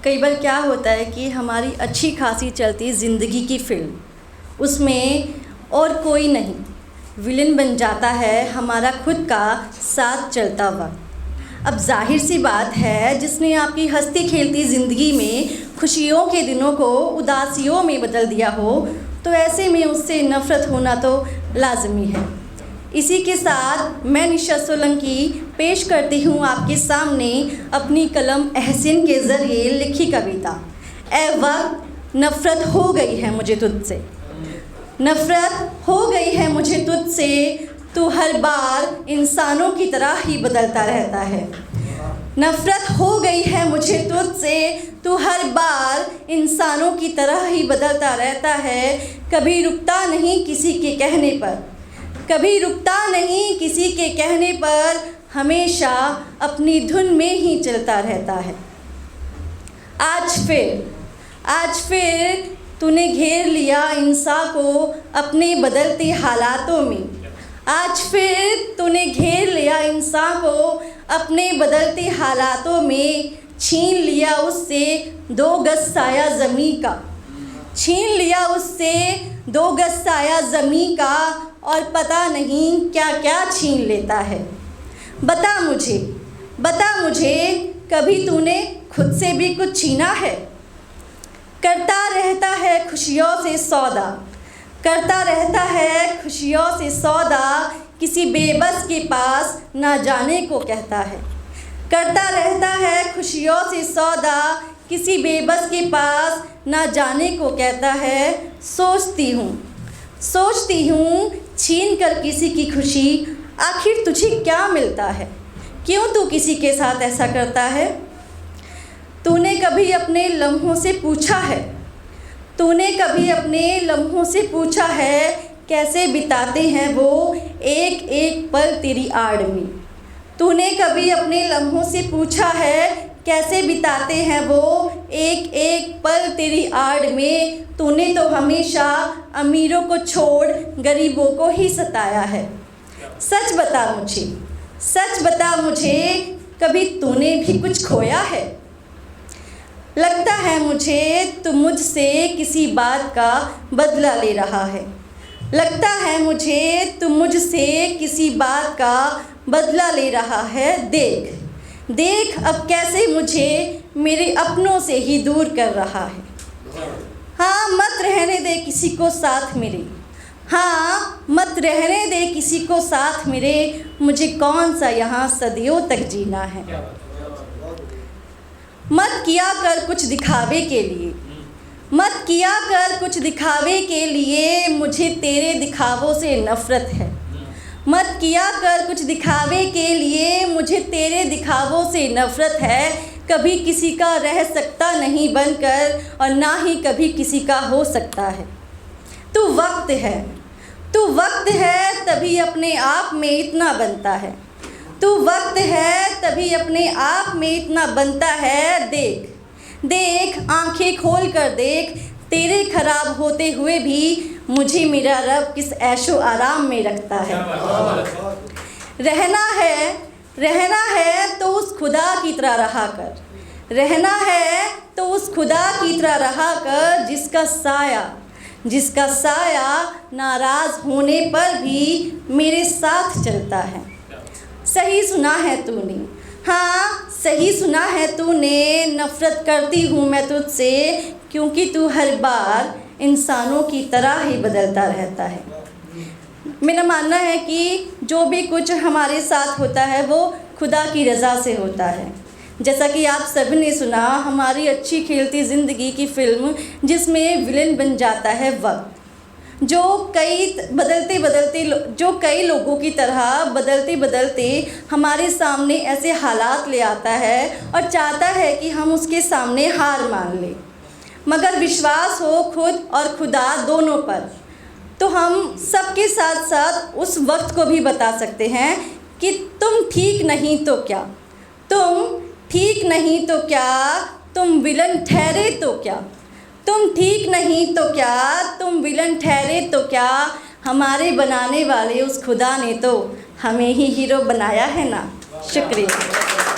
कई बार क्या होता है कि हमारी अच्छी खासी चलती ज़िंदगी की फ़िल्म उसमें और कोई नहीं, विलन बन जाता है हमारा खुद का साथ चलता वक्त। अब जाहिर सी बात है, जिसने आपकी हंसती खेलती ज़िंदगी में खुशियों के दिनों को उदासियों में बदल दिया हो, तो ऐसे में उससे नफ़रत होना तो लाजमी है। इसी के साथ मैं निशा सोलंकी पेश करती हूँ आपके सामने अपनी कलम एहसन के ज़रिए लिखी कविता ए वक्त नफ़रत हो गई है मुझे तुझसे। नफ़रत हो गई है मुझे तुझसे, तू हर बार इंसानों की तरह ही बदलता रहता है। नफ़रत हो गई है मुझे तुझसे, तू हर बार इंसानों की तरह ही बदलता रहता है। कभी रुकता नहीं किसी के कहने पर, कभी रुकता नहीं किसी के कहने पर, हमेशा अपनी धुन में ही चलता रहता है। आज फिर तूने घेर लिया इंसान को अपने बदलते हालातों में। आज फिर तूने घेर लिया इंसान को अपने बदलते हालातों में। छीन लिया उससे 2 गज साया ज़मीं का, छीन लिया उससे 2 गज साया ज़मीं का, और पता नहीं क्या क्या छीन लेता है। बता मुझे कभी तूने खुद से भी कुछ छीना है? करता रहता है खुशियों से सौदा, करता रहता है खुशियों से सौदा, किसी बेबस के पास ना जाने को कहता है। करता रहता है खुशियों से सौदा, किसी बेबस के पास ना जाने को कहता है। सोचती हूँ छीन कर किसी की खुशी, आखिर तुझे क्या मिलता है? क्यों तू किसी के साथ ऐसा करता है? तूने कभी अपने लम्हों से पूछा है, तूने कभी अपने लम्हों से पूछा है, कैसे बिताते हैं वो एक एक पल तेरी आड़ में? तूने कभी अपने लम्हों से पूछा है, कैसे बिताते हैं वो एक एक पल तेरी आड़ में? तूने तो हमेशा अमीरों को छोड़ गरीबों को ही सताया है। सच बता मुझे कभी तूने भी कुछ खोया है? लगता है मुझे तू मुझसे किसी बात का बदला ले रहा है। लगता है मुझे तू मुझसे किसी बात का बदला ले रहा है। देख अब कैसे मुझे मेरे अपनों से ही दूर कर रहा है। हाँ, मत रहने दे किसी को साथ मेरे, हाँ मत रहने दे किसी को साथ मेरे, मुझे कौन सा यहाँ सदियों तक जीना है। मत किया कर कुछ दिखावे के लिए, मत किया कर कुछ दिखावे के लिए, मुझे तेरे दिखावों से नफ़रत है। मत किया कर कुछ दिखावे के लिए, मुझे तेरे दिखावों से नफ़रत है। कभी किसी का रह सकता नहीं बनकर, और ना ही कभी किसी का हो सकता है। तू वक्त है तभी अपने आप में इतना बनता है। तू वक्त है तभी अपने आप में इतना बनता है। देख आंखें खोल कर देख, तेरे खराब होते हुए भी मुझे मेरा रब किस ऐशो आराम में रखता है। रहना है तो उस खुदा की तरह रहा कर, रहना है तो उस खुदा की तरह रहा कर, जिसका साया नाराज़ होने पर भी मेरे साथ चलता है। सही सुना है तूने, हाँ सही सुना है तूने, नफ़रत करती हूँ मैं तुझसे, क्योंकि तू हर बार इंसानों की तरह ही बदलता रहता है। मेरा मानना है कि जो भी कुछ हमारे साथ होता है वो खुदा की रज़ा से होता है। जैसा कि आप सभी ने सुना, हमारी अच्छी खेलती ज़िंदगी की फ़िल्म जिसमें विलन बन जाता है वक्त, जो कई लोगों की तरह बदलते बदलते हमारे सामने ऐसे हालात ले आता है और चाहता है कि हम उसके सामने हार मान लें। मगर विश्वास हो खुद और खुदा दोनों पर, तो हम सबके साथ साथ उस वक्त को भी बता सकते हैं कि तुम ठीक नहीं तो क्या, तुम ठीक नहीं तो क्या, तुम विलन ठहरे तो क्या, तुम ठीक नहीं तो क्या, तुम विलन ठहरे तो क्या, हमारे बनाने वाले उस खुदा ने तो हमें ही हीरो बनाया है ना। शुक्रिया।